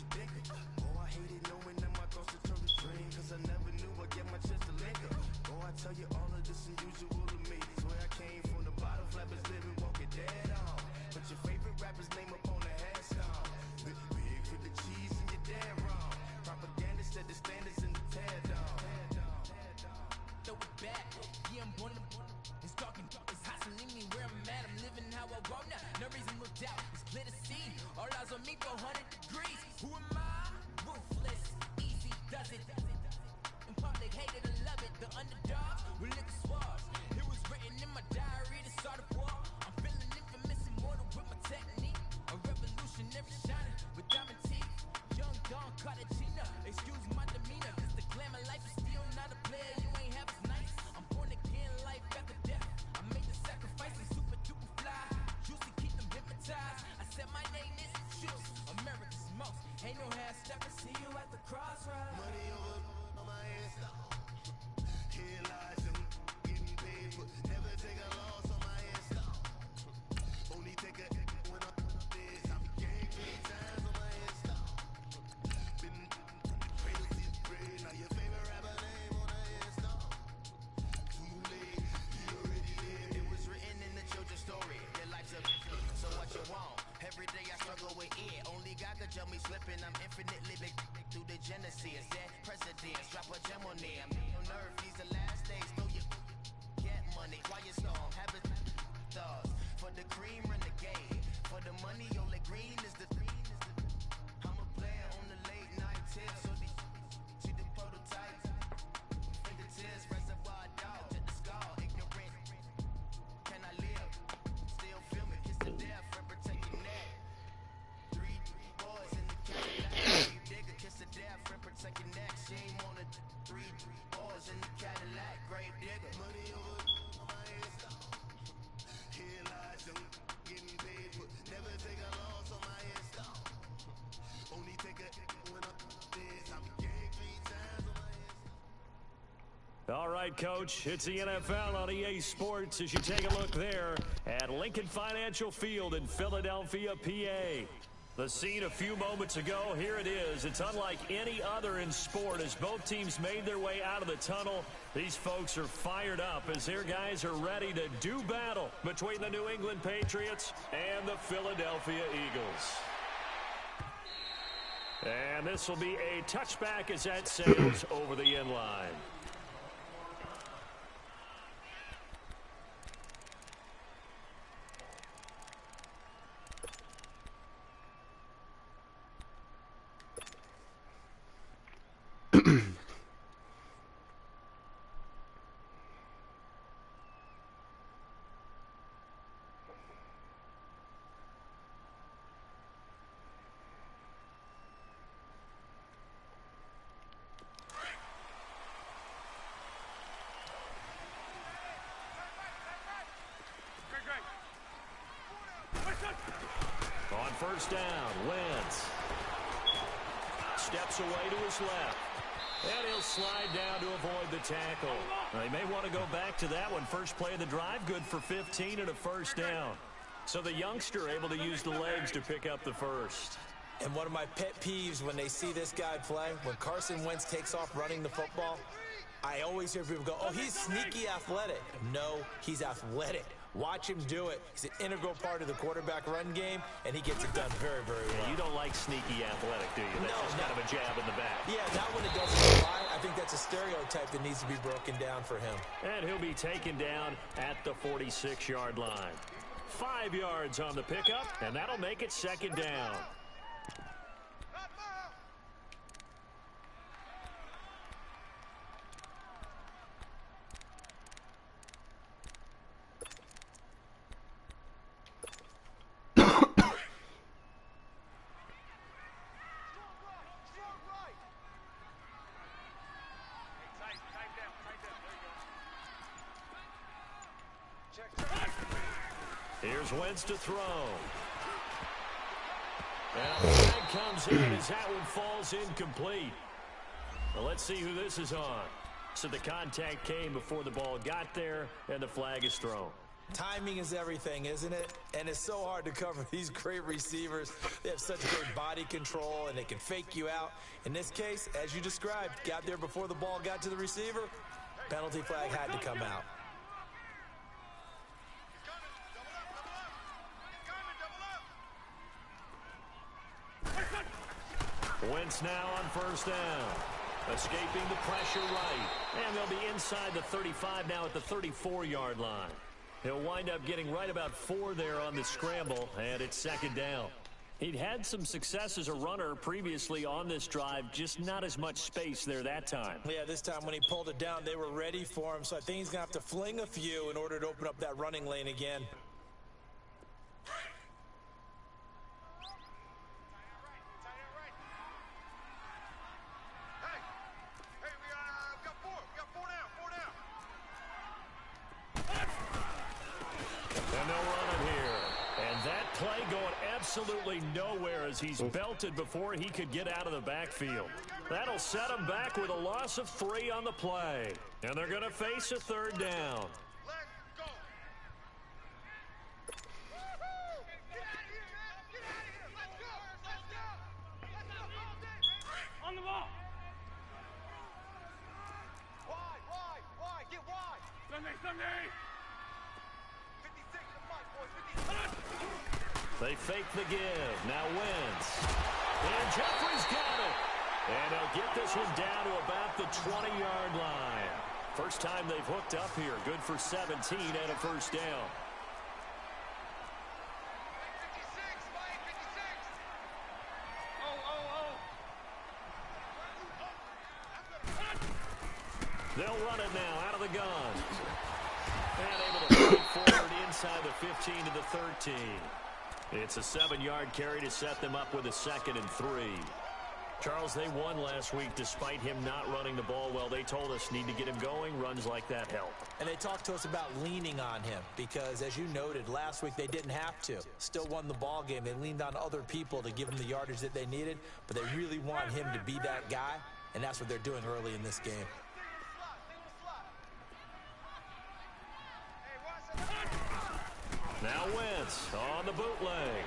you thinking? Oh, I hated knowing that my thoughts would turn to dream, cause I never knew I'd get my chance to linger. Oh, I tell you all of this unusual to me. Swear I came from the bottom, flappers living, walking dead on. Put your favorite rapper's name up on the headstone. Big for the cheese and you're dead wrong. Propaganda set the standards in the tear down. Throw it back, yeah, I'm born to it's talking, it's hustling me where I'm at. I'm living how I want now. No reason to doubt, it's clear to see. All eyes on me, 400 degrees. Who am I? Ruthless, easy does it. In public, hate it or love it. The underdog with liquor swabs. It was written in my diary to start a war. I'm feeling infamous, immortal with my technique. A revolutionary shining with diamond teeth. Young Don Cartagena, excuse my demeanor, cause the glamour life is still not a player. You ain't half as nice. I'm born again, life after death. I made the sacrifice and super duper fly. Juicy, keep them hypnotized. I said my name is Juice, America's most. Ain't no half step. See you at the crossroads. Money over on my head, here lies and getting paid, but never take a loss on my head. Only take a when I'm this. I became 3 times on my head. Been cradle to the grave. Now your favorite rapper name on the head. Too late, he already did. It was written in the children's story. Their life's a so what you want. Every day I struggle with it. Only God could jump me slipping. I'm infinitely big through the genesis. Dead presidents drop a gem on them. On earth, these the last days. Know you get money. Quiet storm, habit stars. For the cream, renegade. For the money, only green is the. I'm a player on the late night tips. So these see the prototypes. Fingertips, reservoir dog to the skull. Ignorant. Can I live? Still feel me. Kiss the death and protect your neck. 3 boys in the Cadillac. You digger, kiss the death and protect your neck. Shame on the 3 boys in the Cadillac. Grave digger. Money over on my head. Here lies young, getting paid, but never take a loss on my head. Only take a when I'm this. I became 3 times on my head. All right, Coach, it's the NFL on EA Sports as you take a look there at Lincoln Financial Field in Philadelphia, PA. The scene a few moments ago, here it is. It's unlike any other in sport as both teams made their way out of the tunnel. These folks are fired up as their guys are ready to do battle between the New England Patriots and the Philadelphia Eagles. And this will be a touchback as that sails over the end line. On first down, Wentz steps away to his left. And he'll slide down to avoid the tackle. They may want to go back to that one. First play of the drive, good for 15 and a first down. So the youngster able to use the legs to pick up the first. And one of my pet peeves when they see this guy play, when Carson Wentz takes off running the football, I always hear people go, oh, he's sneaky athletic. No, he's athletic. Watch him do it. He's an integral part of the quarterback run game, and he gets it done very, very well. Yeah, you don't like sneaky athletic, do you? That's just kind of a jab in the back. Yeah, not when it doesn't apply. I think that's a stereotype that needs to be broken down for him. And he'll be taken down at the 46-yard line. 5 yards on the pickup, and that'll make it second down. Here's Wentz to throw. And the flag comes in as that one falls incomplete. Well, let's see who this is on. So the contact came before the ball got there, and the flag is thrown. Timing is everything, isn't it? And it's so hard to cover these great receivers. They have such great body control, and they can fake you out. In this case, as you described, got there before the ball got to the receiver. Penalty flag had to come out. Wentz now on first down. Escaping the pressure right. And they'll be inside the 35 now at the 34-yard line. He'll wind up getting right about 4 there on the scramble, and it's second down. He'd had some success as a runner previously on this drive, just not as much space there that time. Yeah, this time when he pulled it down, they were ready for him, so I think he's going to have to fling a few in order to open up that running lane again. Absolutely nowhere as he's belted before he could get out of the backfield. That'll set him back with a loss of 3 on the play. And they're going to face a third down. Let's go. On the ball. Wide. Get wide. Sunday. 56 to fight, boys. 56. They fake the give. Now Wentz. And Jeffrey's got it. And they'll get this one down to about the 20-yard line. First time they've hooked up here. Good for 17 and a first down. They'll run it now out of the gun. And able to fight forward inside the 15 to the 13. It's a 7-yard carry to set them up with a 2nd and 3. Charles, they won last week despite him not running the ball well. They told us need to get him going. Runs like that help. And they talked to us about leaning on him because, as you noted, last week they didn't have to. Still won the ball game. They leaned on other people to give them the yardage that they needed, but they really want him to be that guy, and that's what they're doing early in this game. Now Wentz on the bootleg.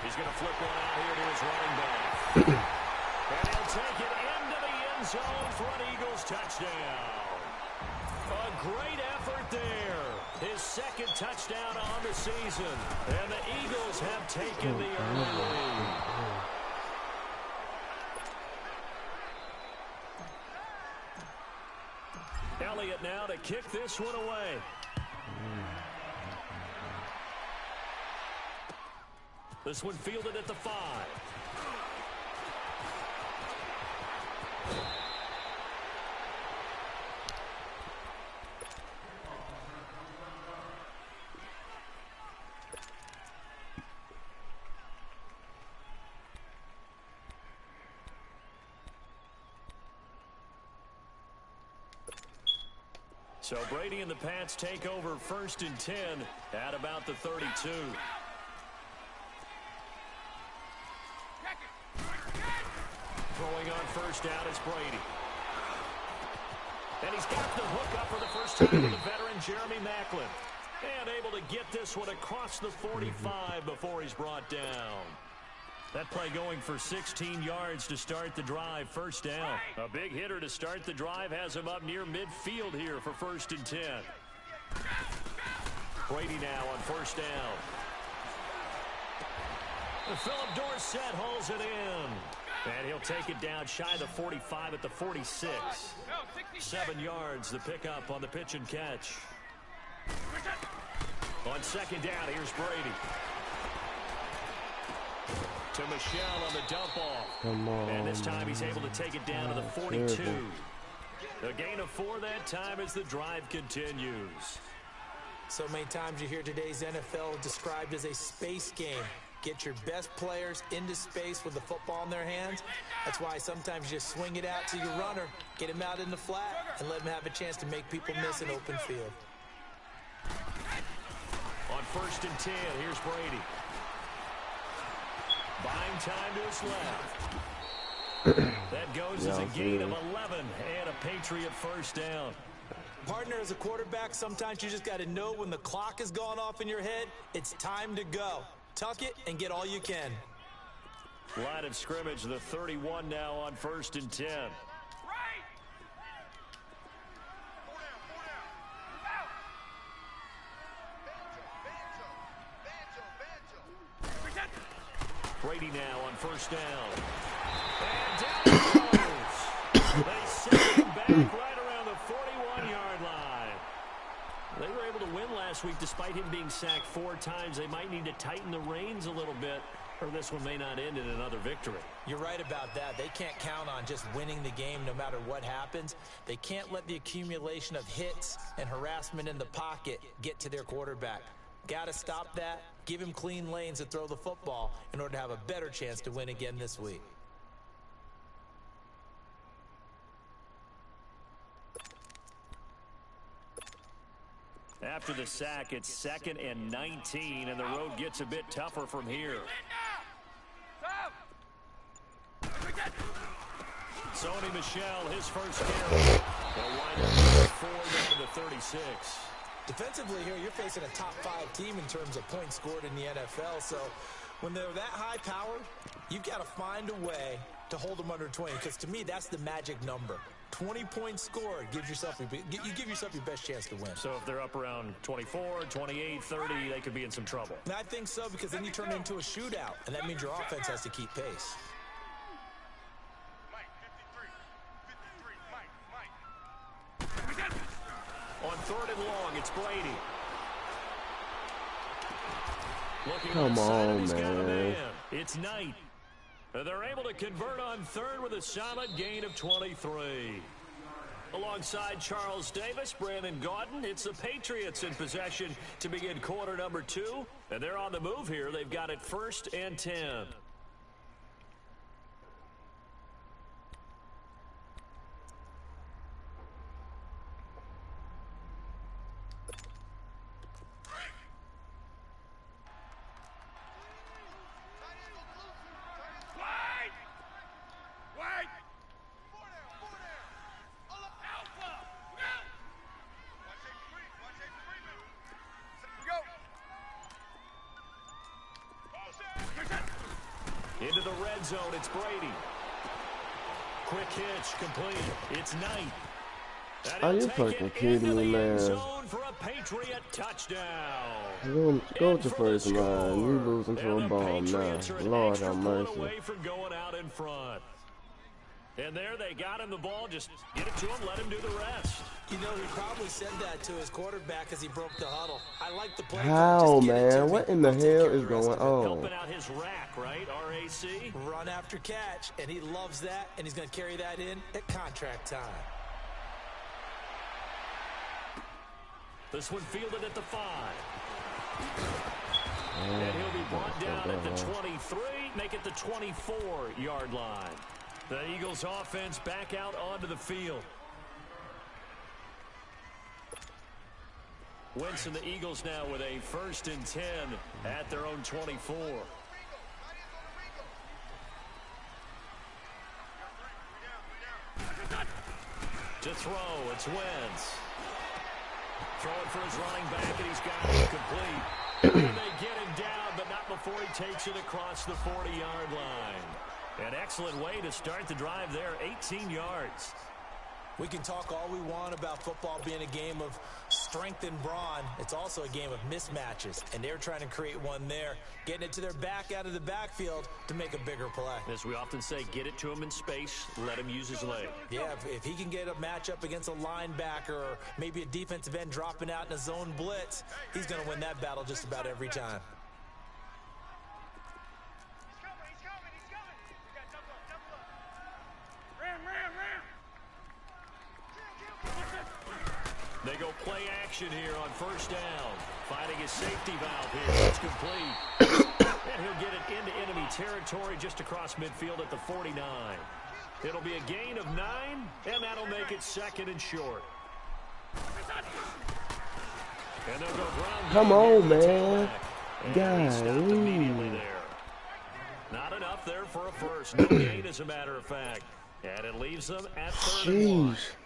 He's going to flip one out here to his running back. And he'll take it into the end zone for an Eagles touchdown. A great effort there. His 2nd touchdown on the season. And the Eagles have taken the early lead. Elliott now to kick this one away. This one fielded at the 5. So Brady and the Pats take over 1st and 10 at about the 32. Throwing on first down is Brady. And he's got the hook up for the first time with the veteran Jeremy Maclin. And able to get this one across the 45 before he's brought down. That play going for 16 yards to start the drive. First down. A big hitter to start the drive has him up near midfield here for 1st and 10. Brady now on first down. Philip Dorsett hauls it in. And he'll take it down shy of the 45 at the 46. 7 yards the pickup on the pitch and catch. On second down, here's Brady. To Michelle on the dump off. Come on. And this time he's able to take it down to the 42. A gain of 4 that time as the drive continues. So many times you hear today's NFL described as a space game. Get your best players into space with the football in their hands. That's why sometimes you just swing it out to your runner, get him out in the flat, and let him have a chance to make people miss an open field. On 1st and 10, here's Brady. Buying time to his left. That goes as a gain of 11 and a Patriot first down. Partner, as a quarterback, sometimes you just got to know when the clock has gone off in your head, it's time to go. Tuck it and get all you can. Line of scrimmage, the 31 now on 1st and 10. Brady now on 1st down. And down it goes. They send him back right around the 41-yard line. They were able to win last week despite him being sacked 4 times. They might need to tighten the reins a little bit, or this one may not end in another victory. You're right about that. They can't count on just winning the game no matter what happens. They can't let the accumulation of hits and harassment in the pocket get to their quarterback. Got to stop that, give him clean lanes to throw the football in order to have a better chance to win again this week. After the sack, it's 2nd and 19, and the road gets a bit tougher from here. Sony Michel, his first carry. They'll wind up 4 down to 36. Defensively here, you're facing a top 5 team in terms of points scored in the NFL, so when they're that high powered, you've got to find a way to hold them under 20, because to me, that's the magic number. 20 points scored, you give yourself your best chance to win. So if they're up around 24, 28, 30, they could be in some trouble. And I think so, because then you turn it into a shootout, and that means your offense has to keep pace. On 3rd and long, it's Brady. Looking Come on, he's got a man. It's Knight. They're able to convert on 3rd with a solid gain of 23. Alongside Charles Davis, Brandon Gaudin, it's the Patriots in possession to begin quarter number 2. And they're on the move here. They've got it 1st and 10. Into the red zone, it's Brady. Quick hitch, complete. It's Knight. Are you fucking kidding me, man? For a Patriot touchdown. Go to first line. You losing to a bomb now. Lord have mercy. Away from going out in front. And there they got him the ball. Just get it to him, let him do the rest. You know, he probably said that to his quarterback as he broke the huddle. I like the play. How, man? What in the hell is going on? Helping out his rack, right? RAC. Run after catch, and he loves that, and he's going to carry that in at contract time. This one fielded at the 5. And he'll be brought down at the 23, make it the 24-yard line. The Eagles offense back out onto the field. Wentz and the Eagles now with a 1st and 10 at their own 24. To throw, it's Wentz. Throwing for his running back, and he's got it complete. And they get him down, but not before he takes it across the 40-yard line. An excellent way to start the drive there, 18 yards. We can talk all we want about football being a game of strength and brawn. It's also a game of mismatches, and they're trying to create one there, getting it to their back out of the backfield to make a bigger play. As we often say, get it to him in space, let him use his leg. Yeah, if he can get a matchup against a linebacker or maybe a defensive end dropping out in a zone blitz, he's going to win that battle just about every time. They go play action here on 1st down. Finding his safety valve here. It's complete. And he'll get it into enemy territory just across midfield at the 49. It'll be a gain of 9, and that'll make it 2nd and short. And they'll go ground. Come on, man. Immediately there. Not enough there for a first. No gain, as a matter of fact. And it leaves them at 3rd and 1. Jeez. They'll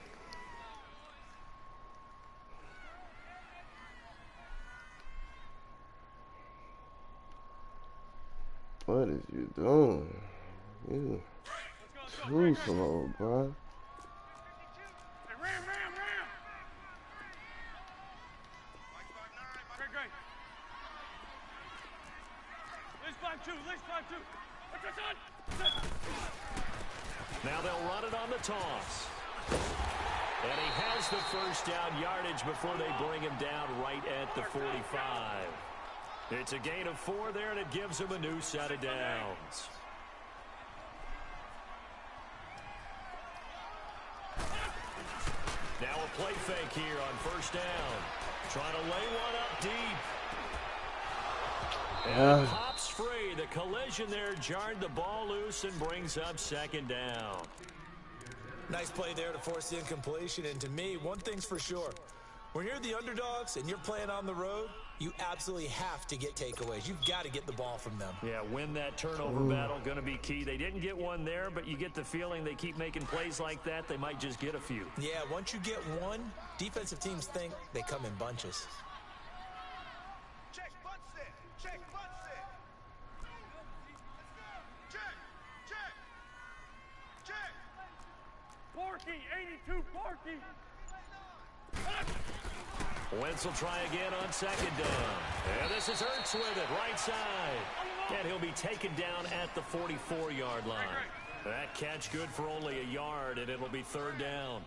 What is you doing? You too slow, bro. Now they'll run it on the toss. And he has the first down yardage before they bring him down right at the 45. It's a gain of 4 there, and it gives him a new set of downs. Now a play fake here on first down. Trying to lay one up deep. And pops free. The collision there jarred the ball loose and brings up second down. Nice play there to force the incompletion. And to me, one thing's for sure. When you're the underdogs and you're playing on the road, you absolutely have to get takeaways. You've got to get the ball from them. Yeah, win that turnover battle, going to be key. They didn't get one there, but you get the feeling they keep making plays like that, they might just get a few. Yeah, once you get one, defensive teams think they come in bunches. Check, butt set. Check, butt set. Check, check, check. Porky, 82, Porky. Wentz will try again on second down. And this is Ertz with it, right side. And he'll be taken down at the 44-yard line. That catch good for only a yard, and it'll be third down.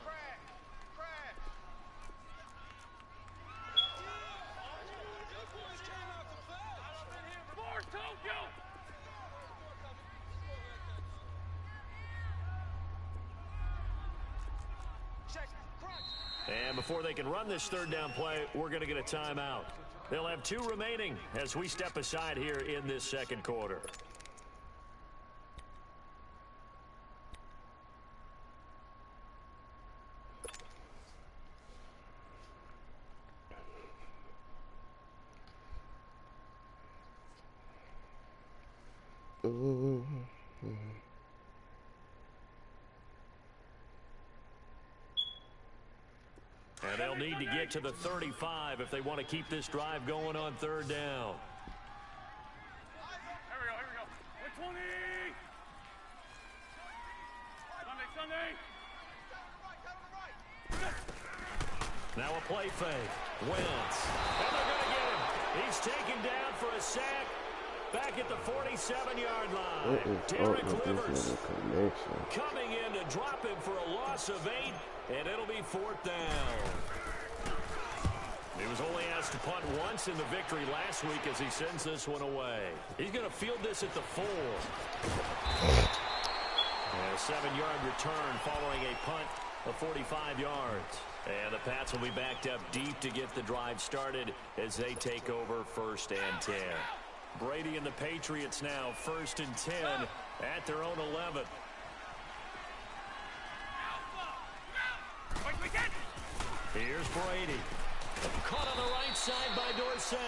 And before they can run this third down play, we're going to get a timeout. They'll have 2 remaining as we step aside here in this second quarter. And they'll need to get to the 35 if they want to keep this drive going on third down. Here we go. 120. Sunday. Now a play fake. Wentz. And they're going to get him. He's taken down for a sack back at the 47-yard line. Derek Livers coming in to drop him for a loss of 8, and it'll be fourth down. He was only asked to punt once in the victory last week as he sends this one away. He's going to field this at the 4. And a 7-yard return following a punt of 45 yards. And the Pats will be backed up deep to get the drive started as they take over first and 10. Brady and the Patriots now first and 10 at their own 11. Here's Brady. Caught on the right side by Dorsett.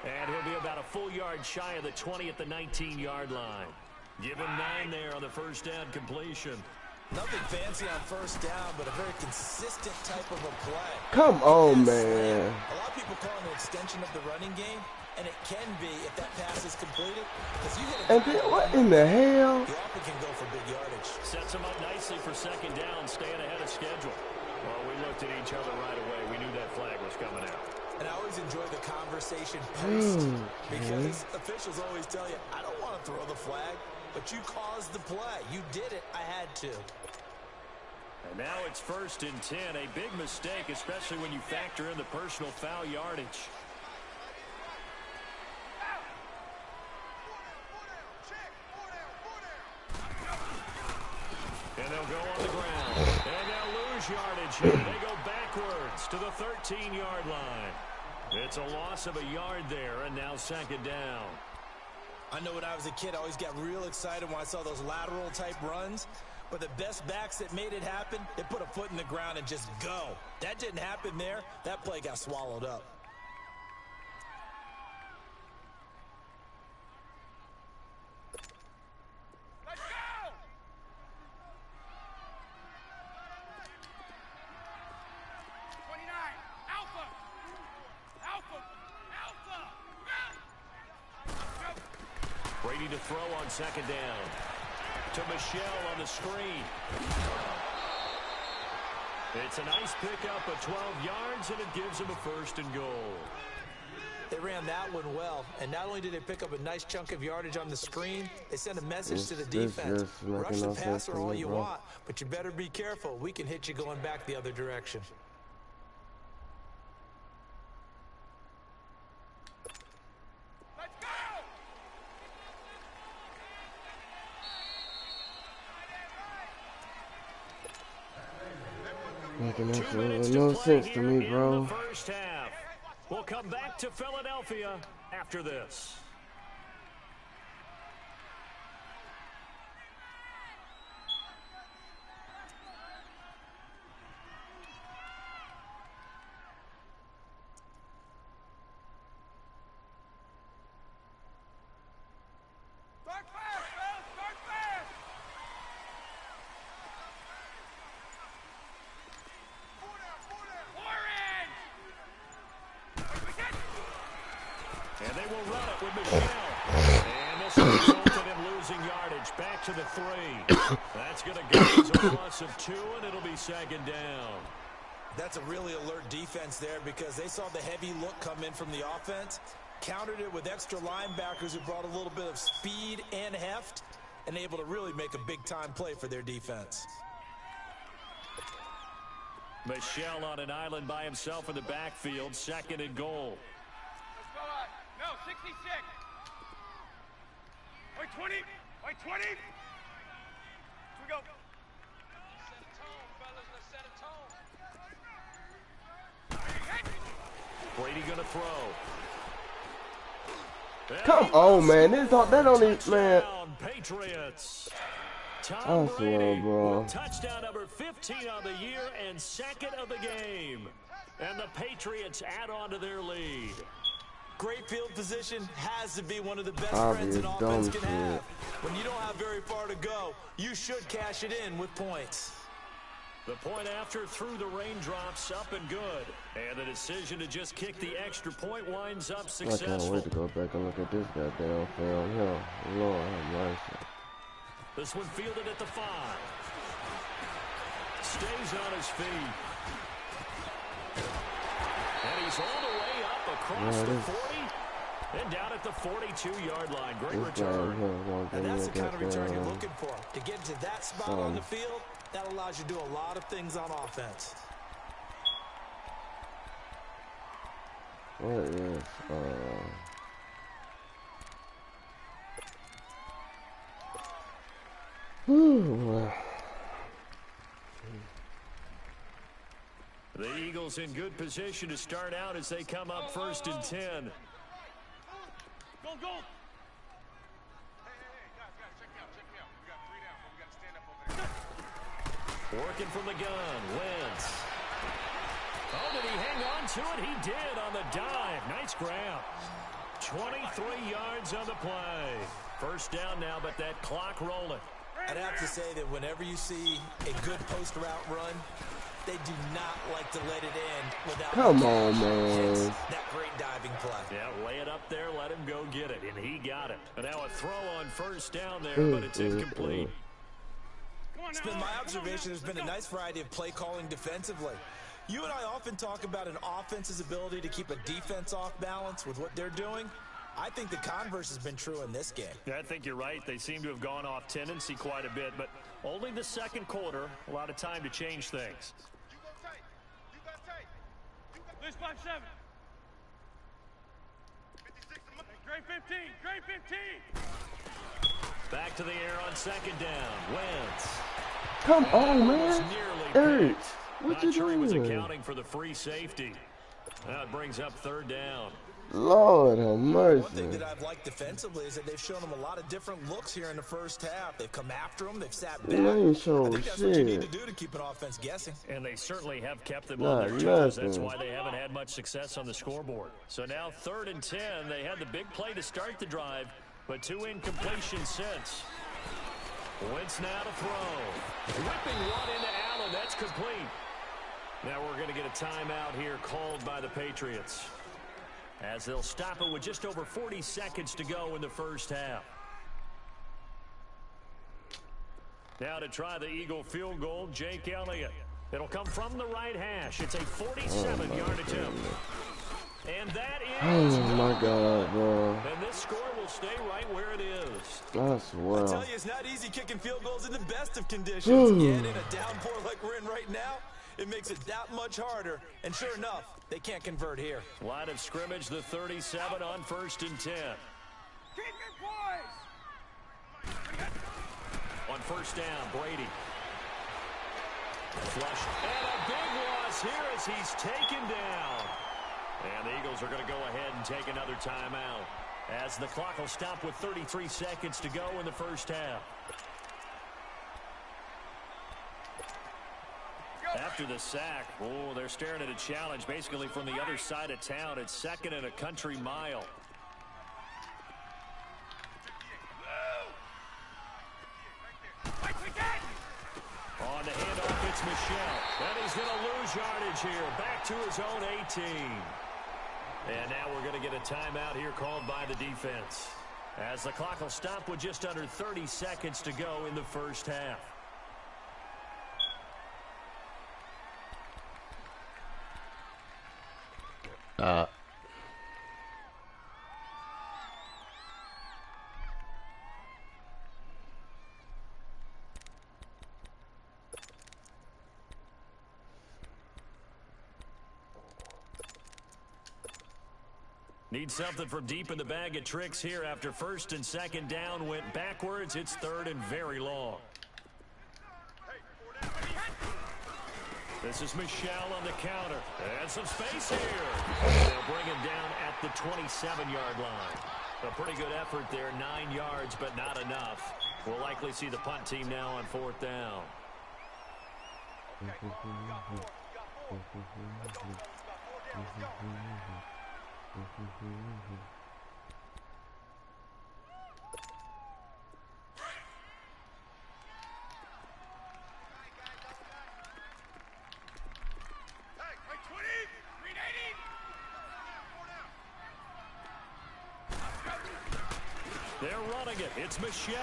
And he'll be about a full yard shy of the 20 at the 19-yard line. Give him 9 there on the first down completion. Nothing fancy on first down, but a very consistent type of a play. Come on, man. A lot of people call it an extension of the running game, and it can be if that pass is completed. You hit and then what in the hell? You often can go for big yardage. Sets him up nicely for second down, staying ahead of schedule. Well, we looked at each other right away. We knew that flag was coming out. And I always enjoy the conversation post because officials always tell you, I don't want to throw the flag, but you caused the play. You did it. I had to. And now it's first and 10. A big mistake, especially when you factor in the personal foul yardage. And they'll go on the ground. And they'll lose yardage here. They go backwards to the 13-yard line. It's a loss of a yard there, and now second down. I know when I was a kid, I always got real excited when I saw those lateral-type runs. But the best backs that made it happen, they put a foot in the ground and just go. That didn't happen there. That play got swallowed up. Let's go! Alpha! Brady to throw on second down. To Michelle on the screen. It's a nice pickup of 12 yards, and it gives him a 1st and goal. They ran that one well, and not only did they pick up a nice chunk of yardage on the screen, they sent a message to the defense. Rush the passer all you want, but you better be careful. We can hit you going back the other direction. Making absolutely no sense to me, bro. In the first half. We'll come back to Philadelphia after this. And they will run it with Michelle. And this resulted in losing yardage. Back to the 3. That's going to go as a loss of 2, and it'll be second down. That's a really alert defense there because they saw the heavy look come in from the offense, countered it with extra linebackers who brought a little bit of speed and heft, and able to really make a big-time play for their defense. Michelle on an island by himself in the backfield, 2nd and goal. Let's go out. No, 66. Wait, 20. Wait, 20. Here we go. Set a tone, fellas. Let's set a tone. Brady gonna throw. Come on, man. That don't even, man. Patriots. I Tom swear, Brady bro. with touchdown number 15 on the year and 2nd of the game. And the Patriots add on to their lead. Great field position has to be one of the best friends an offense can have. When you don't have very far to go, you should cash it in with points. The point after through the raindrops, up and good. And the decision to just kick the extra point winds up I successful. can't wait to go back and look at this goddamn film here. Lord have mercy. This one fielded at the 5. Stays on his feet. And he's all the way up across the 40 and down at the 42-yard line. Great return. And that's the kind of return you're looking for. To get to that spot on the field, that allows you to do a lot of things on offense. What is, The Eagles in good position to start out as they come up 1st and 10. Go, go. Working from the gun, Wentz. Oh, did he hang on to it? He did on the dive. Nice grab. 23 yards on the play. 1st down now, but that clock rolling. I'd have to say that whenever you see a good post route run, they do not like to let it end without. Come on, man. That great diving play. Yeah, lay it up there, let him go get it, and he got it. And now a throw on 1st down there, but it's incomplete. It's been my observation there's been a nice variety of play calling defensively. You and I often talk about an offense's ability to keep a defense off balance with what they're doing. I think the converse has been true in this game. Yeah, I think you're right. They seem to have gone off tendency quite a bit, but only the 2nd quarter, a lot of time to change things. List 5-7. Grade 15. Grade 15. Back to the air on 2nd down. Wentz. Come on, man. Eric, what Not you sure he was doing? accounting for the free safety. That brings up 3rd down. Lord have mercy. One thing that I've liked defensively is that they've shown them a lot of different looks here in the first half. They've come after them. They've sat back. They ain't I showing think that's what you need to shit. do to keep an offense guessing. And they certainly have kept them Not on their toes. nothing. That's why they haven't had much success on the scoreboard. So now 3rd and 10. They had the big play to start the drive, but 2 incompletions since. Wentz now to throw. Whipping one into Allen. That's complete. Now we're going to get a timeout here called by the Patriots, as they'll stop it with just over 40 seconds to go in the 1st half. Now to try the Eagle field goal, Jake Elliott. It'll come from the right hash. It's a 47-yard attempt. And that is... Oh, my God, bro. And this score will stay right where it is. I swear. I tell you, it's not easy kicking field goals in the best of conditions. Yet in a downpour like we're in right now, it makes it that much harder. And sure enough, they can't convert here. Line of scrimmage, the 37 on 1st and 10. Keep it, boys! On 1st down, Brady. Flush. And a big loss here as he's taken down. And the Eagles are going to go ahead and take another timeout as the clock will stop with 33 seconds to go in the first half. After the sack, oh, they're staring at a challenge basically from the other side of town. It's 2nd and a country mile. On the handoff, it's Michelle. And he's going to lose yardage here. Back to his own 18. And now we're going to get a timeout here called by the defense, as the clock will stop with just under 30 seconds to go in the first half. Need something from deep in the bag of tricks here after 1st and 2nd down went backwards. It's 3rd and very long. This is Michelle on the counter. And some space here. They'll bring him down at the 27-yard line. A pretty good effort there, 9 yards, but not enough. We'll likely see the punt team now on 4th down. They're running it. It's Michelle.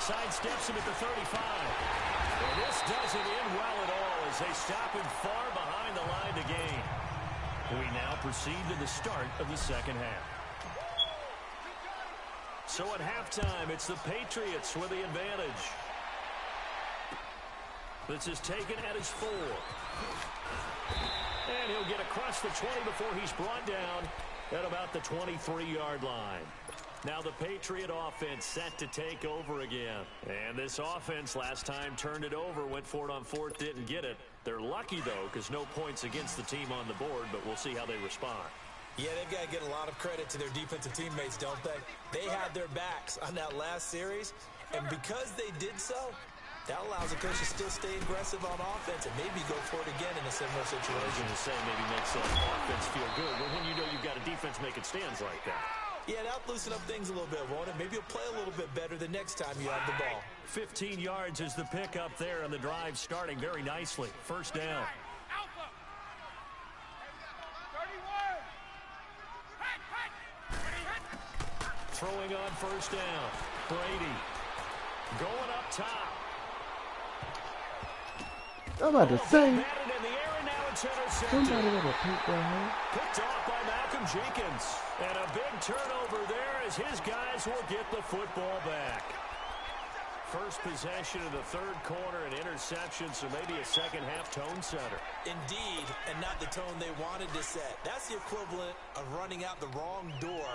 Sidesteps him at the 35. And this doesn't end well at all as they stop him far behind the line to gain. We now proceed to the start of the second half. So at halftime, it's the Patriots with the advantage. This is taken at his 4. And he'll get across the 20 before he's brought down at about the 23-yard line. Now the Patriot offense set to take over again. And this offense last time turned it over, went for it on 4th, didn't get it. They're lucky, though, because no points against the team on the board, but we'll see how they respond. Yeah, they've got to get a lot of credit to their defensive teammates, don't they? They had their backs on that last series, and because they did so, that allows the coach to still stay aggressive on offense and maybe go for it again in a similar situation. To say maybe makes the offense feel good, but when you know you've got a defense making stands like that. Yeah, that'll loosen up things a little bit, won't it? Maybe you'll play a little bit better the next time you have the ball. 15 yards is the pickup there, and the drive starting very nicely. 1st down. Throwing on 1st down. Brady going up top. I'm about to say. In the air, and now it's intercepted. Somebody ever pick that, huh? Picked off by Malcolm Jenkins. And a big turnover there as his guys will get the football back. First possession of the 3rd quarter, an interception, so maybe a second-half tone setter. Indeed, and not the tone they wanted to set. That's the equivalent of running out the wrong door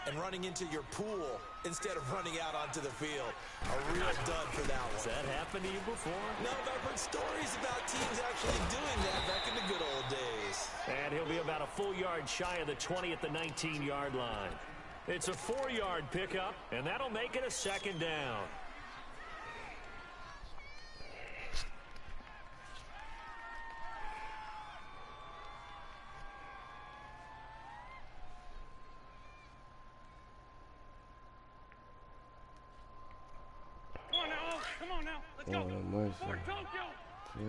and running into your pool instead of running out onto the field. A real dud for that one. Has that happened to you before? No, but I've heard stories about teams actually doing that back in the good old days. And he'll be about a full yard shy of the 20 at the 19-yard line. It's a 4-yard pickup, and that'll make it a 2nd down. Come on now, let's go. Oh, mercy. For Tokyo. Yeah.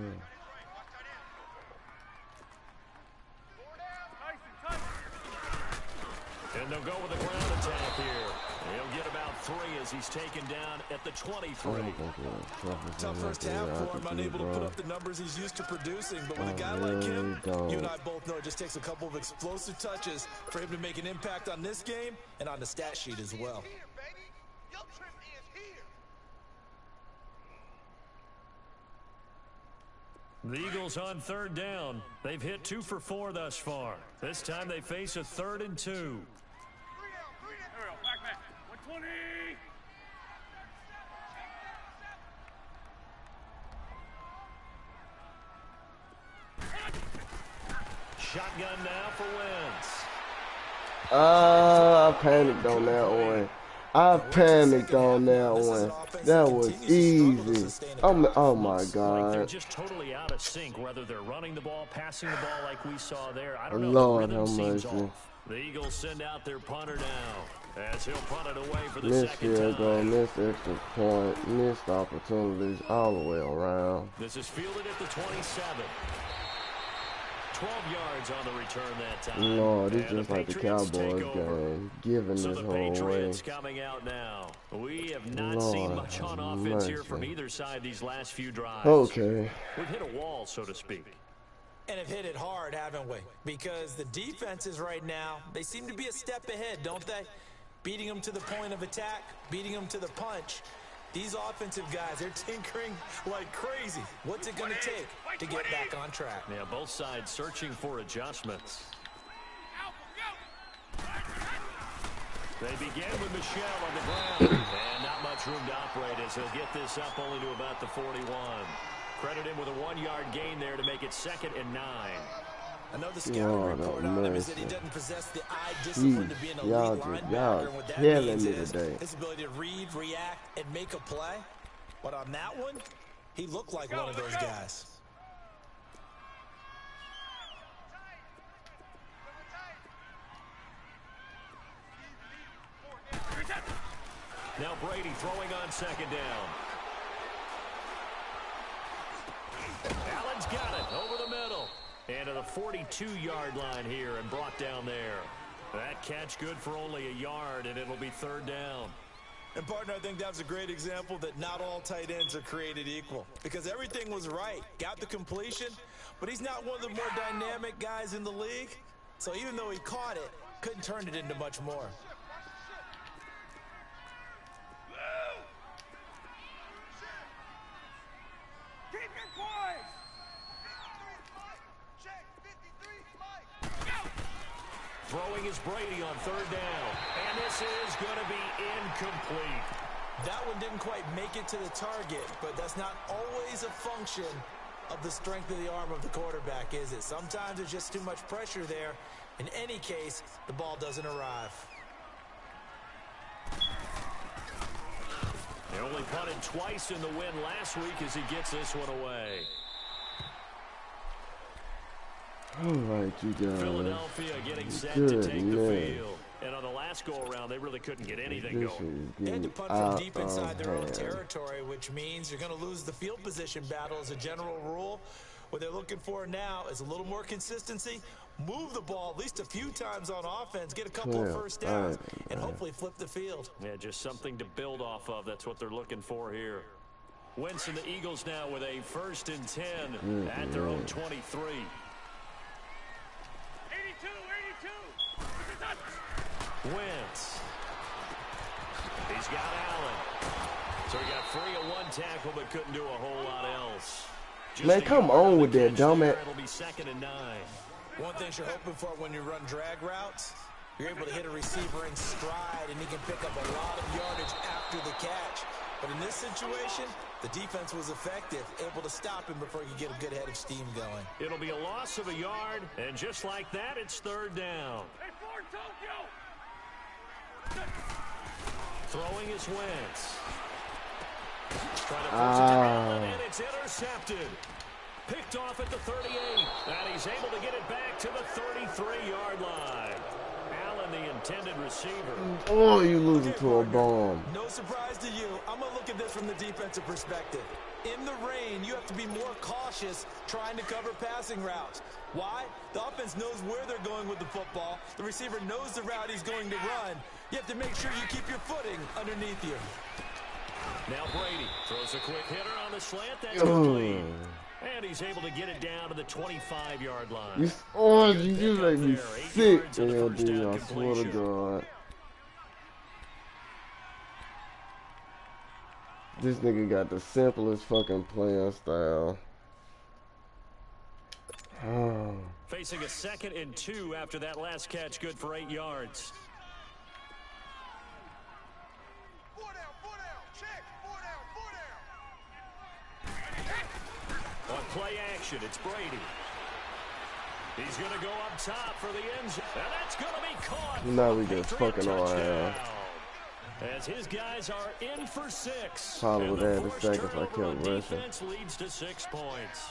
And they'll go with a ground attack here. He'll get about 3 as he's taken down at the 23. Tough first half for him, unable to put up the numbers he's used to producing. But with a guy like him, you and I both know it just takes a couple of explosive touches for him to make an impact on this game and on the stat sheet as well. The Eagles on 3rd down. They've hit 2 for 4 thus far. This time they face a 3rd and 2. There we go. Back. 120. Shotgun now for Wentz. I panicked on that one. That was easy. Oh my Like God. they're just totally out of sync, whether they're running the ball, passing the ball like we saw there. I don't know. Lord The rhythm have seems mercy. off. The Eagles send out their punter now as he'll punt it away for the Missed second field goal, time. missed extra point, missed opportunities all the way around. This is fielded at the 27. 12 yards on the return that time. Lord, it's And just like the Patriots take Cowboys over. game, giving So this the whole way. Patriots coming out now. We have not Lord seen much on have offense here mercy. from either side these last few drives. Okay. We've hit a wall, so to speak. And have hit it hard, haven't we? Because the defenses right now, they seem to be a step ahead, don't they? Beating them to the point of attack, beating them to the punch. These offensive guys, they're tinkering like crazy. What's it going to take to get back on track? Yeah, both sides searching for adjustments. They begin with Michelle on the ground. And not much room to operate as he'll get this up only to about the 41. Credit him with a 1-yard gain there to make it 2nd and 9. I know the scouting Lord report have on him is that he mercy. doesn't possess the eye discipline to be an elite Y'all linebacker. And what that killing means me is today. his ability to read, react, and make a play. But on that one, he looked like one of those guys. Now Brady throwing on 2nd down. Allen's got it over the middle. And to the 42-yard line here and brought down there. That catch good for only a yard, and it'll be 3rd down. And, partner, I think that was a great example that not all tight ends are created equal. Because everything was right. Got the completion, but he's not one of the more dynamic guys in the league. So even though he caught it, couldn't turn it into much more. Keep your poise. Throwing is Brady on 3rd down. And this is going to be incomplete. That one didn't quite make it to the target, but that's not always a function of the strength of the arm of the quarterback, is it? Sometimes there's just too much pressure there. In any case, the ball doesn't arrive. They only punted twice in the win last week as he gets this one away. All right, you guys. Philadelphia getting set to take the field. And on the last go-around, they really couldn't get anything This going. is They had to getting punt from out deep inside their own of hand. territory, which means you're going to lose the field position battle as a general rule. What they're looking for now is a little more consistency, move the ball at least a few times on offense, get a couple of first downs, and hopefully flip the field. Yeah, just something to build off of. That's what they're looking for here. Wentz and the Eagles now with a 1st and 10 at their own 23. 82. Wentz. He's got Allen. So he got free of 1 tackle but couldn't do a whole lot else. Just Man, a come yard on the with that, catch dumb there. ass. It'll be 2nd and 9. One thing you're hoping for when you run drag routes, you're able to hit a receiver in stride, and he can pick up a lot of yardage after the catch. But in this situation, the defense was effective, able to stop him before he could get a good head of steam going. It'll be a loss of a yard, and just like that, it's 3rd down. Hey, Ford Tokyo. Throwing is Wentz. Trying to force it to Allen, and it's intercepted. Picked off at the 38, and he's able to get it back to the 33-yard line. Allen the intended receiver. Oh, you losing to a bomb. No surprise to you. I'm going to look at this from the defensive perspective. In the rain, you have to be more cautious trying to cover passing routes. Why? The offense knows where they're going with the football. The receiver knows the route he's going to run. You have to make sure you keep your footing underneath you. Now Brady throws a quick hitter on the slant. That's complete. And he's able to get it down to the 25-yard line. You just make me sick, LD. I swear to God. This nigga got the simplest fucking playing style. Oh. Facing a 2nd and 2 after that last catch, good for 8 yards. On play action, it's Brady. He's going to go up top for the end zone. And that's going to be caught. Now we just fucking on ass. As his guys are in for 6. Probably would add a second if I kept rushing. Defense leads to 6 points.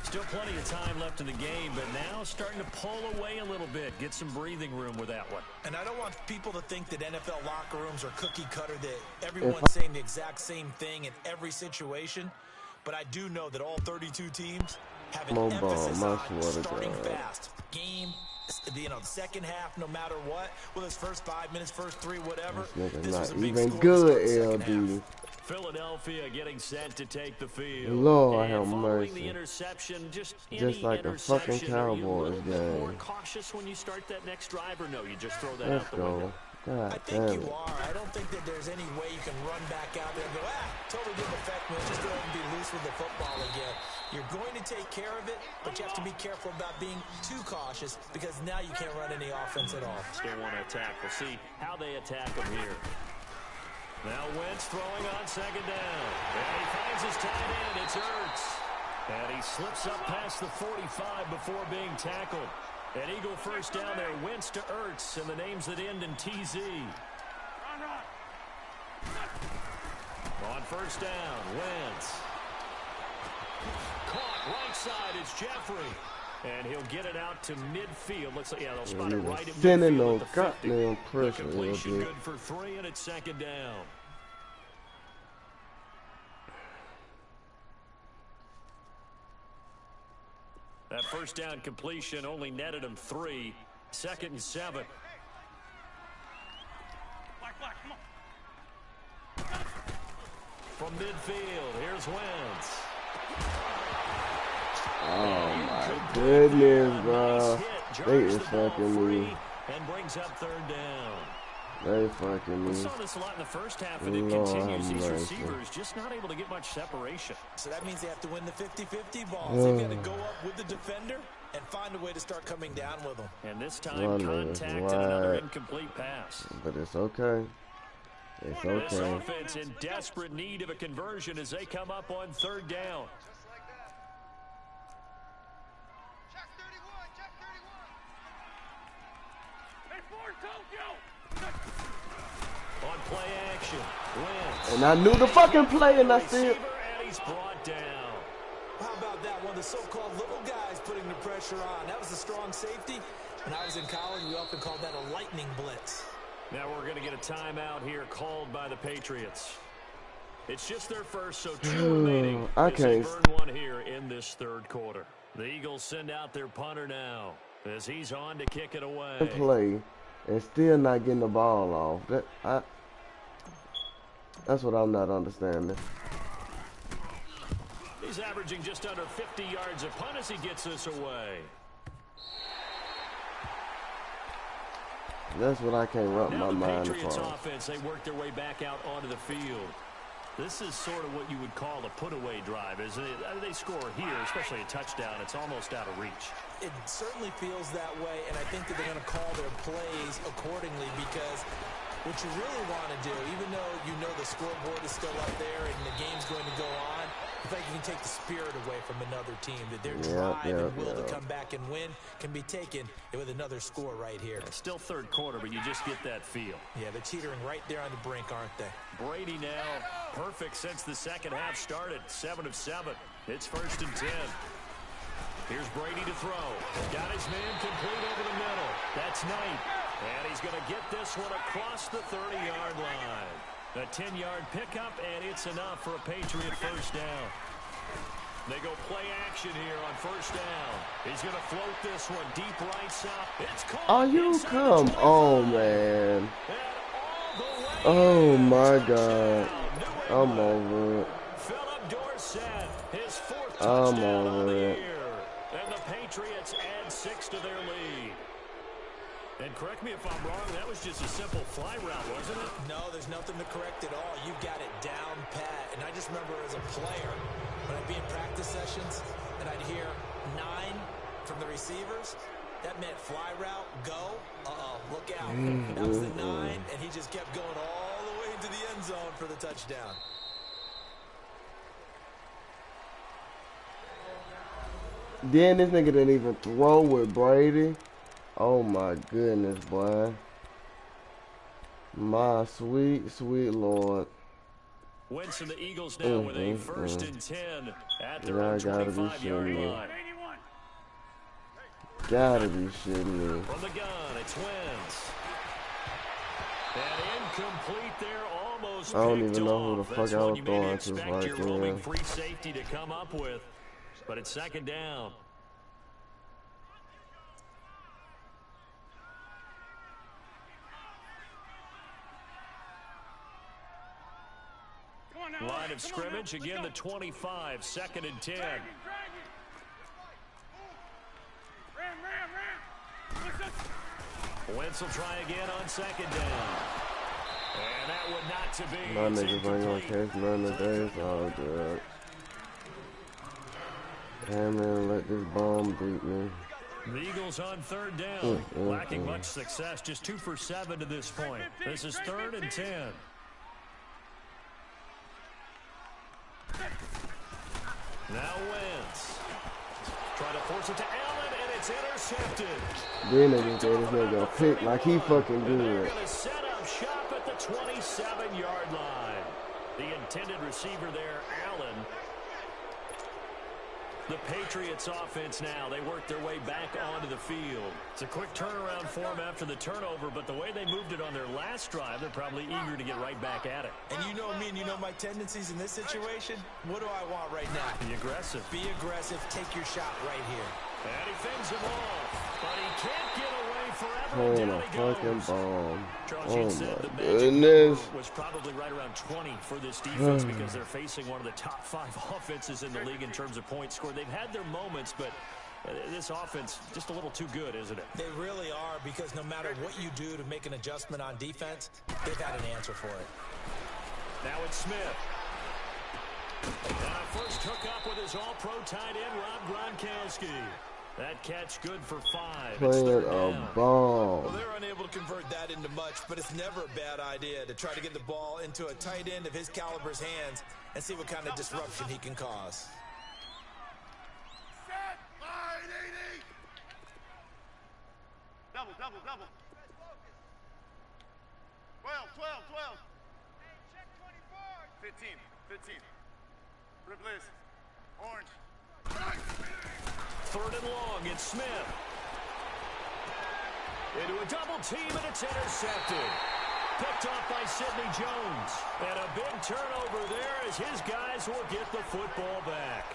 Still plenty of time left in the game, but now starting to pull away a little bit. Get some breathing room with that one. And I don't want people to think that NFL locker rooms are cookie cutter, that everyone's saying the exact same thing in every situation. But I do know that all 32 teams have an emphasis on starting fast. Game, the second half, no matter what. Whether it's first 5 minutes, first 3, whatever. This was a big even score good, LD. Philadelphia getting set to take the field. Lord have mercy. mercy. The interception, just like the fucking Cowboys game. More cautious when you start that next drive, or no? You just throw that Let's out the go. window. God I think you are. I don't think that there's any way you can run back out there and go, totally didn't affect me. Just go ahead and be loose with the football again. You're going to take care of it, but you have to be careful about being too cautious because now you can't run any offense at all. Still want to attack. We'll see how they attack him here. Now Wentz throwing on 2nd down. And he finds his tight end. It's Ertz. And he slips up past the 45 before being tackled. An Eagle first down there. Wentz to Ertz, and the names that end in TZ. On first down, Wentz. Caught right side is Jeffrey. And he'll get it out to midfield. Looks like, they'll spot it right at midfield at the 50. The completion good for 3, and it's 2nd down. That first down completion only netted him 3. 2nd and 7. From midfield, here's Wentz. Oh my goodness, bro. They is fucking me. And brings up 3rd down. They fucking me. We saw this a lot in the first half, and it continues. These receivers just not able to get much separation. So that means they have to win the 50-50 balls. They've got to go up with the defender and find a way to start coming down with them. And this time, contact and another incomplete pass. But it's okay. It's okay. This offense in desperate need of a conversion as they come up on 3rd down. On play action, Wentz. And I knew the fucking play, and I still. And he's brought down. How about that? One of the so-called little guys putting the pressure on. That was a strong safety. When I was in college, we often called that a lightning blitz. Now we're going to get a timeout here called by the Patriots. It's just their first, so 2 remaining. I can't can't. burn one here in this 3rd quarter. The Eagles send out their punter now as he's on to kick it away. Play and still not getting the ball off. That's what I'm not understanding. He's averaging just under 50 yards a punt as he gets this away. That's what I can't wrap my mind Patriots around. offense, they work their way back out onto the field. This is sort of what you would call a put-away drive, isn't it? They score here, especially a touchdown. It's almost out of reach. It certainly feels that way, and I think that they're going to call their plays accordingly because what you really want to do, even though you know the scoreboard is still up there and the game's going to go on, I think you can take the spirit away from another team, that their drive and will to come back and win can be taken with another score right here. Still 3rd quarter, but you just get that feel. Yeah, they're teetering right there on the brink, aren't they? Brady now perfect since the 2nd half started. 7 of 7. It's 1st and 10. Here's Brady to throw. Got his man complete over the middle. That's Knight. And he's going to get this one across the 30-yard line. A 10-yard pickup, and it's enough for a Patriot first down. They go play action here on first down. He's going to float this one deep right side. It's caught. Oh, you come on, man. Oh, my God. I'm over it. Philip Dorsett, his fourth I'm touchdown on the over it. year. And the Patriots add 6 to their lead. And correct me if I'm wrong, that was just a simple fly route, wasn't it? No, there's nothing to correct at all. You've got it down pat. And I just remember as a player, when I'd be in practice sessions and I'd hear 9 from the receivers, that meant fly route, go, look out. That was the 9, and he just kept going all the way into the end zone for the touchdown. Then this nigga didn't even throw with Brady. Oh my goodness, boy. My sweet, sweet Lord. Wentz and the Eagles now with a first and 10 at their own 25-yard line. Gotta be shitting me. From the gun, it's Wentz. And incomplete there, almost I don't picked even know off. who the fuck That's I one was you maybe throwing to expect right your roaming there. free safety to come up with. But it's second down. Line of scrimmage, again the 25, second and 10. Wentz will try again on second down. And that would not to be. My niggas ain't gonna catch none today. It's all good. Damn, man, let this bomb beat me. The Eagles on third down, lacking much success, just 2 for 7 to this point. This is third and 10. Now Wentz. Trying to force it to Allen, and it's intercepted. Then they just gave this nigga a pick like he fucking And they're good. going to set up shop at the 27-yard line. The intended receiver there, Allen. The Patriots offense now, they work their way back onto the field. It's a quick turnaround for them after the turnover, but the way they moved it on their last drive, they're probably eager to get right back at it. And you know me and you know my tendencies in this situation. What do I want right now? Be aggressive. Be aggressive. Take your shot right here. And he fends him off, but he can't get away forever. Playing And a down he fucking goes. bomb. Charles, Oh you said the my magic goodness. number was probably right around 20 for this defense because they're facing one of the top 5 offenses in the league in terms of points scored. They've had their moments, but this offense just a little too good, isn't it? They really are, because no matter what you do to make an adjustment on defense, they've had an answer for it. Now it's Smith. And a first hookup with his all-pro tight end, Rob Gronkowski. That catch good for 5. It's Playing third a down. Well, bomb. they're unable to convert that into much, but it's never a bad idea to try to get the ball into a tight end of his caliber's hands and see what kind of disruption he can cause. Set. Line 80. Double. 12. 15. Replace. Orange. Third and long, it's Smith. Into a double team, and it's intercepted. Picked off by Sidney Jones. And a big turnover there as his guys will get the football back.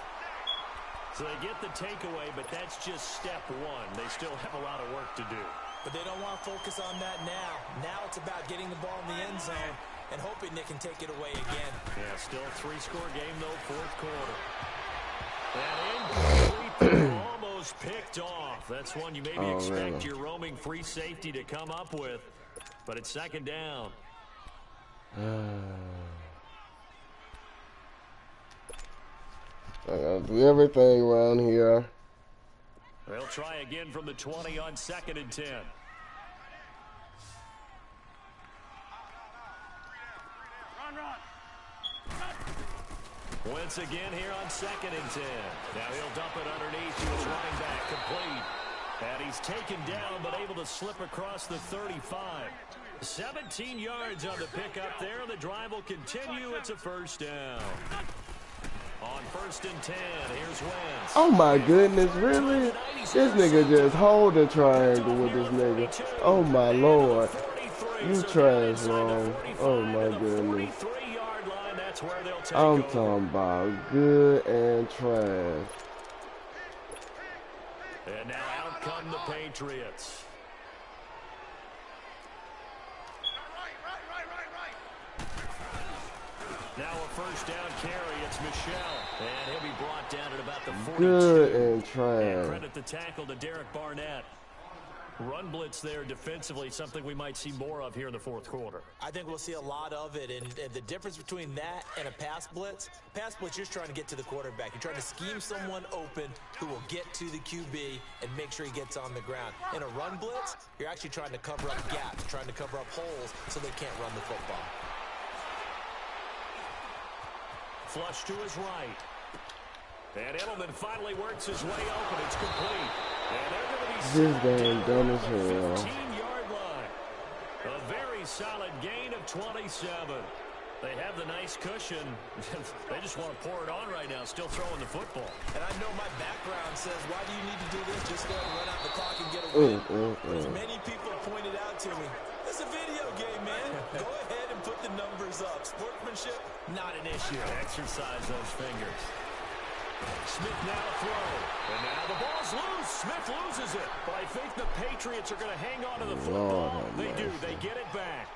So they get the takeaway, but that's just step one. They still have a lot of work to do. But they don't want to focus on that now. Now it's about getting the ball in the end zone and hoping they can take it away again. Yeah, still a 3-score game, though, fourth quarter. And incomplete, almost picked off. That's one you maybe expect your roaming free safety to come up with. But it's second down. I gotta do everything around here. They'll try again from the 20 on second and 10. Wentz again here on second and 10. Now he'll dump it underneath to his running back, complete. And he's taken down, but able to slip across the 35. 17 yards on the pickup there. The drive will continue. It's a first down. On 1st and 10, here's Wentz. Oh my goodness, really? This nigga just hold the triangle with this nigga. Oh my lord. You trash, bro. Oh my goodness. I'm talking about good and trash. And now out come the Patriots. Now a first down carry. It's Michelle. And he'll be brought down at about the 42. Good and trash. And credit the tackle to Derek Barnett. Run blitz there defensively, something we might see more of here in the fourth quarter. I think we'll see a lot of it, and the difference between that and a pass blitz, you're trying to get to the quarterback. You're trying to scheme someone open who will get to the QB and make sure he gets on the ground. In a run blitz, you're actually trying to cover up gaps, trying to cover up holes so they can't run the football. Flush to his right. And Edelman finally works his way open. It's complete. And they're going to be this game dumb as hell. 15-yard line. A very solid gain of 27. They have the nice cushion. They just want to pour it on right now, still throwing the football. And I know my background says, why do you need to do this? Just go and run out the clock and get a win. But as many people pointed out to me, it's a video game, man. Go ahead and put the numbers up. Sportsmanship, not an issue. Exercise those fingers. Smith now throw. And now the ball's loose. Smith loses it. But I think the Patriots are going to hang on to the football. They do. They get it back.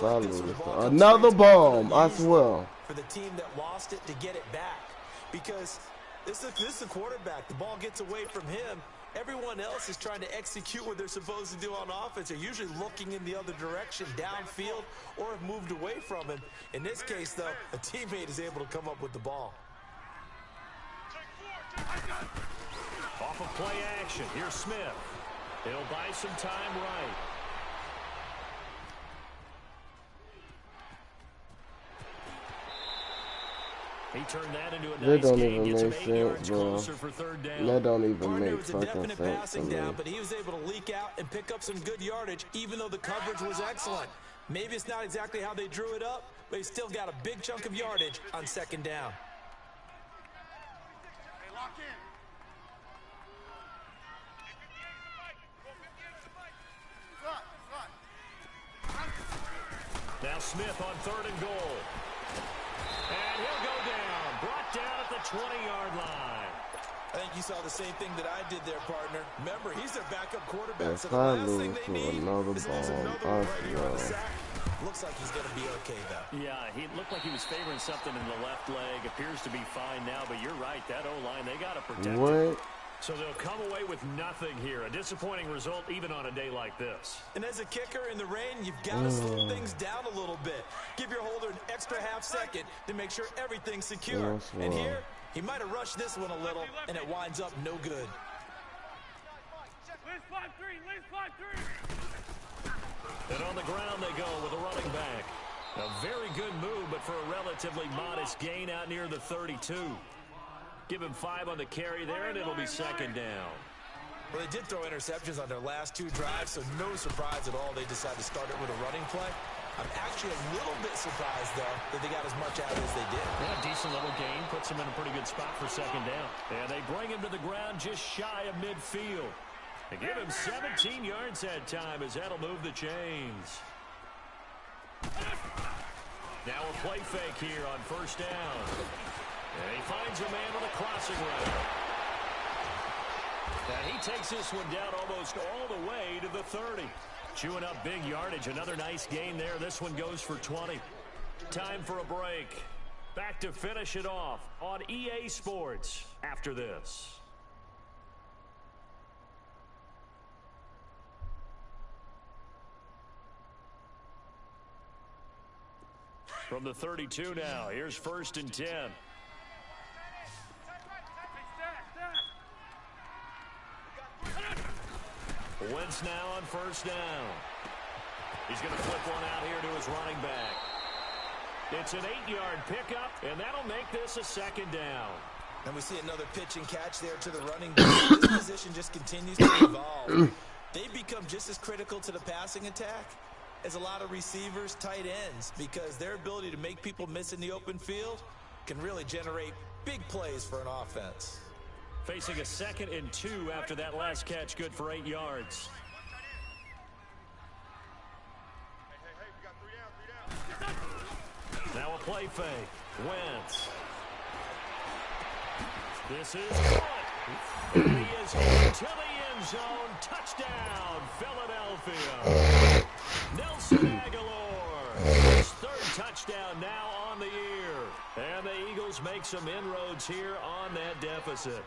Like this, another bomb, I swear. For the team that lost it to get it back. Because this is a quarterback. The ball gets away from him. Everyone else is trying to execute what they're supposed to do on offense. They're usually looking in the other direction, downfield, or have moved away from him. In this case, though, a teammate is able to come up with the ball. Off of play action, here's Smith. He'll buy some time right. He turned that into a that nice don't game. even Gets make him 8 yards sense, bro. closer for third down. That don't even Gardner make was a fucking definite sense to passing me. down, but he was able to leak out and pick up some good yardage, even though the coverage was excellent. Maybe it's not exactly how they drew it up, but he still got a big chunk of yardage on second down. Hey, lock in. Now Smith on third and goal. And he'll go down. Brought down at the 20-yard line. I think you saw the same thing that I did there, partner. Remember, he's their backup quarterback. If I lose to another bomb, I swear. Looks like he's going to be okay, though. Yeah, he looked like he was favoring something in the left leg. Appears to be fine now, but you're right. That O-line, they got to protect him. So they'll come away with nothing here. A disappointing result even on a day like this. And as a kicker in the rain, you've got to slow things down a little bit. Give your holder an extra half second to make sure everything's secure. And here, he might have rushed this one a little, and it winds up no good. Liz 5-3, Liz 5-3. And on the ground they go with a running back. A very good move, but for a relatively modest gain out near the 32. Give him 5 on the carry there, and it'll be second down. Well, they did throw interceptions on their last 2 drives, so no surprise at all they decided to start it with a running play. I'm actually a little bit surprised, though, that they got as much out as they did. Yeah, decent little gain. Puts him in a pretty good spot for second down. And they bring him to the ground just shy of midfield. They give him 17 yards that time as that'll move the chains. Now a play fake here on first down. And he finds a man with a crossing route. And he takes this one down almost all the way to the 30. Chewing up big yardage. Another nice gain there. This one goes for 20. Time for a break. Back to finish it off on EA Sports after this. From the 32 now, here's first and 10. Wentz now on first down. He's going to flip one out here to his running back. It's an 8-yard pickup, and that'll make this a second down. And we see another pitch and catch there to the running back. This position just continues to evolve. They become just as critical to the passing attack as a lot of receivers, tight ends, because their ability to make people miss in the open field can really generate big plays for an offense. Facing a 2nd and 2 after that last catch, good for 8 yards. Now a play fake. Wentz. This is caught. He is hit to the end zone. Touchdown, Philadelphia. Nelson Aguilar. His 3rd touchdown now on the year. And the Eagles make some inroads here on that deficit.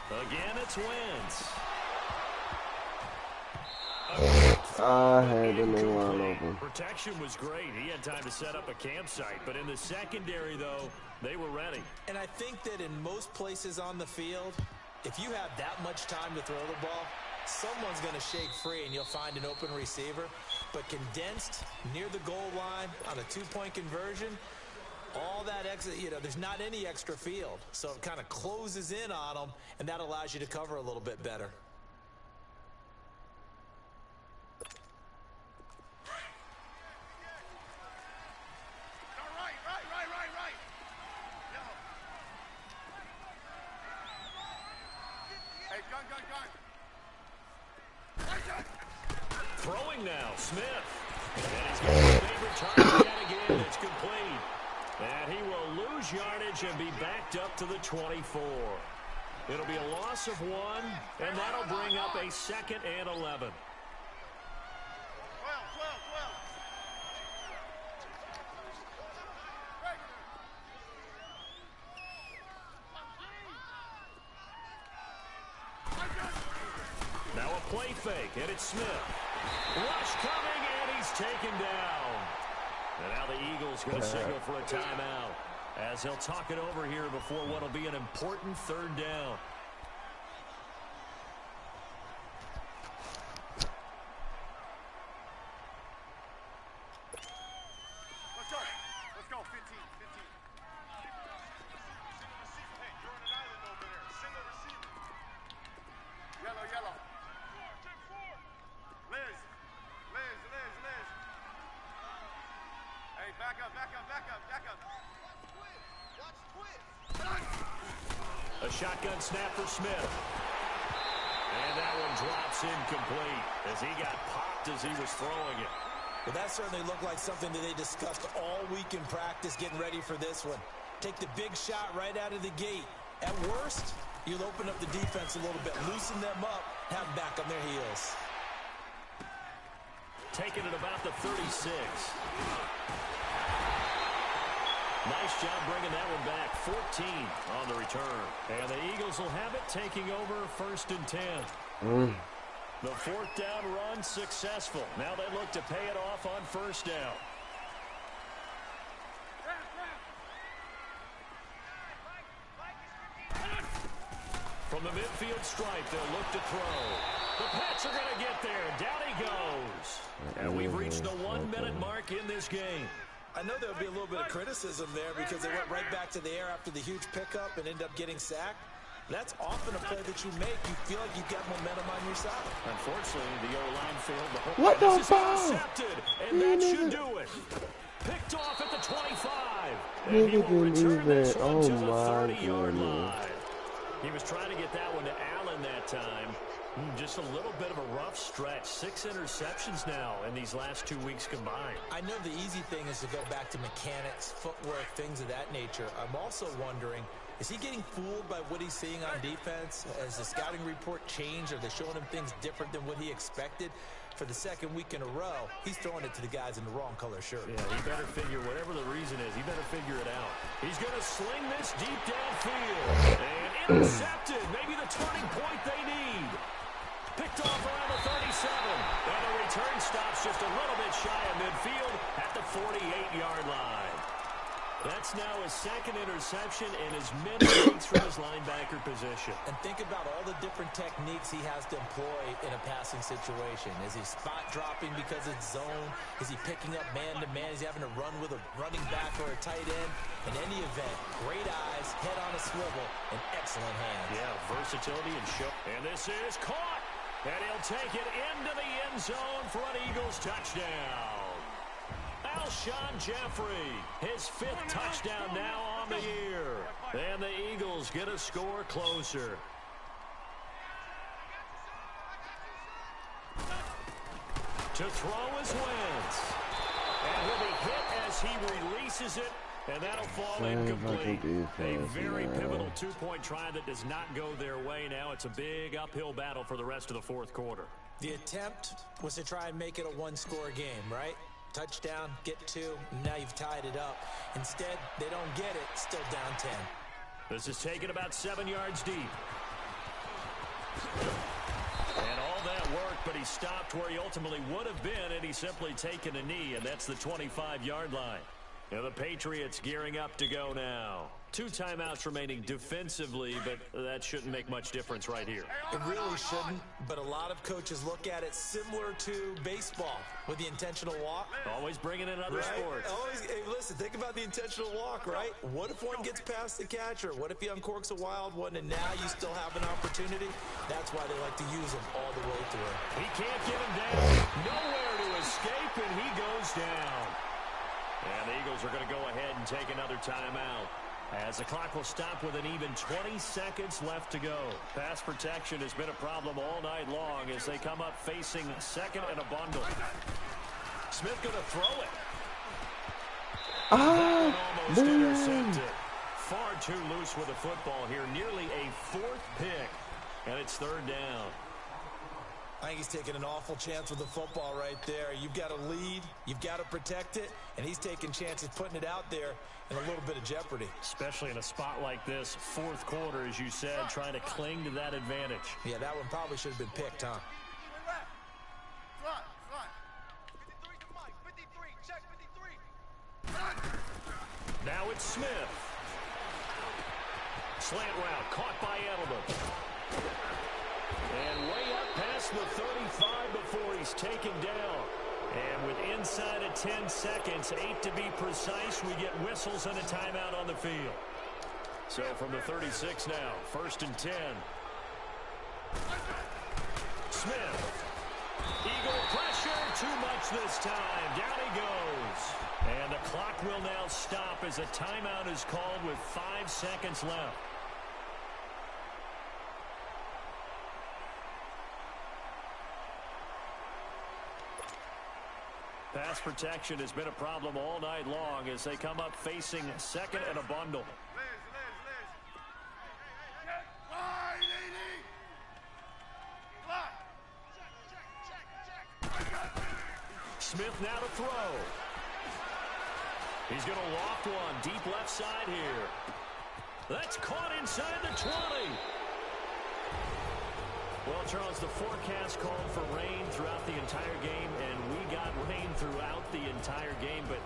Again, it's Wentz. I had the name wide open. Protection was great. He had time to set up a campsite. But in the secondary, though, they were ready. And I think that in most places on the field, if you have that much time to throw the ball, someone's going to shake free and you'll find an open receiver. But condensed near the goal line on a 2-point conversion, all that extra, there's not any extra field. So it kind of closes in on them, and that allows you to cover a little bit better. Throwing now, Smith. And he's got his favorite target yet again. It's complete. And he will lose yardage and be backed up to the 24. It'll be a loss of 1, and that'll bring up a 2nd and 11. Now a play fake, and it's Smith. Rush coming, and he's taken down. And now the Eagles going to signal for a timeout as he'll talk it over here before what will be an important 3rd down. Let's go, 15. Hey, you're on an island over there. Single receiver. Yellow. Liz. Hey, back up. Watch twist. A shotgun snap for Smith. And that one drops incomplete as he got popped as he was throwing it. Well, that certainly looked like something that they discussed all week in practice, getting ready for this one. Take the big shot right out of the gate. At worst, you'll open up the defense a little bit, loosen them up, have them back on their heels. Taking it about the 36. Nice job bringing that one back. 14 on the return. And the Eagles will have it, taking over 1st and 10. The 4th down run successful. Now they look to pay it off on 1st down. From the midfield stripe, they'll look to throw. The Pats are going to get there. Down he goes. And we've reached the 1-minute mark in this game. I know there'll be a little bit of criticism there because they went right back to the air after the huge pickup and ended up getting sacked. That's often a play that you make. You feel like you've got momentum on your side. Unfortunately, the O-line failed the whole. What the This is fuck? intercepted, and that should do it. Picked off at the 25. And he Nigga will didn't return this even. one Oh to the my 30-yard goodness. line. He was trying to get that one to Allen that time. Just a little bit of a rough stretch. 6 interceptions now in these last 2 weeks combined. I know the easy thing is to go back to mechanics, footwork, things of that nature. I'm also wondering, is he getting fooled by what he's seeing on defense? Has the scouting report changed? Are they showing him things different than what he expected? For the 2nd week in a row, he's throwing it to the guys in the wrong color shirt. Yeah, he better figure, whatever the reason is, he better figure it out. He's going to sling this deep downfield. And intercepted. Maybe the turning point they need. Picked off around the 37. And the return stops just a little bit shy of midfield at the 48-yard line. That's now his 2nd interception and as many weeks from his linebacker position. And think about all the different techniques he has to employ in a passing situation. Is he spot dropping because it's zone? Is he picking up man-to-man? Is he having to run with a running back or a tight end? In any event, great eyes, head on a swivel, and excellent hands. Yeah, versatility and show. And this is caught. And he'll take it into the end zone for an Eagles touchdown. Alshon Jeffrey, his 5th touchdown now on the year. And the Eagles get a score closer. To throw is Wentz. And he'll be hit as he releases it, and that'll fall incomplete. A very pivotal 2-point try that does not go their way now. It's a big uphill battle for the rest of the 4th quarter. The attempt was to try and make it a one-score game, right? Touchdown, get 2, and now you've tied it up. Instead, they don't get it, still down 10. This is taken about 7 yards deep. And all that work, but he stopped where he ultimately would have been, and he's simply taken a knee, and that's the 25-yard line. Now the Patriots gearing up to go now. 2 timeouts remaining defensively, but that shouldn't make much difference right here. It really shouldn't, but a lot of coaches look at it similar to baseball with the intentional walk. Always bringing in other sports. Hey, listen, think about the intentional walk, right? What if one gets past the catcher? What if he uncorks a wild one and now you still have an opportunity? That's why they like to use him all the way through. He can't get him down. Nowhere to escape, and he goes down. And the Eagles are going to go ahead and take another timeout, as the clock will stop with an even 20 seconds left to go. Pass protection has been a problem all night long as they come up facing 2nd and a bundle. Smith going to throw it. Almost intercepted. Far too loose with the football here. Nearly a 4th pick, and it's 3rd down. I think he's taking an awful chance with the football right there. You've got to lead, you've got to protect it, and he's taking chances putting it out there in a little bit of jeopardy. Especially in a spot like this, 4th quarter, as you said, trying to cling to that advantage. Yeah, that one probably should have been picked, huh? Now it's Smith. Slant route caught by Edelman. And way up past the 35 before he's taken down. And with inside of 10 seconds, 8 to be precise, we get whistles and a timeout on the field. So from the 36 now, 1st and 10. Smith. Eagle pressure, too much this time. Down he goes. And the clock will now stop as a timeout is called with 5 seconds left. Pass protection has been a problem all night long as they come up facing 2nd and a bundle. Smith now to throw. He's going to loft one deep left side here. That's caught inside the 20. Well, Charles, the forecast called for rain throughout the entire game, and we got rain throughout the entire game. But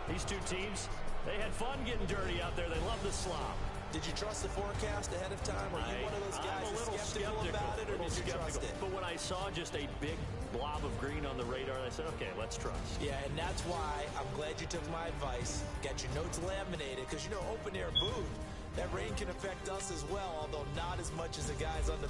these two teams, they had fun getting dirty out there. They love the slop. Did you trust the forecast ahead of time? Are you one of those guys I'm a little skeptical about it, or did you trust it? But when I saw just a big blob of green on the radar, I said, okay, let's trust. Yeah, and that's why I'm glad you took my advice. Got your notes laminated, because, you know, open-air booth, that rain can affect us as well, although not as much as the guys on the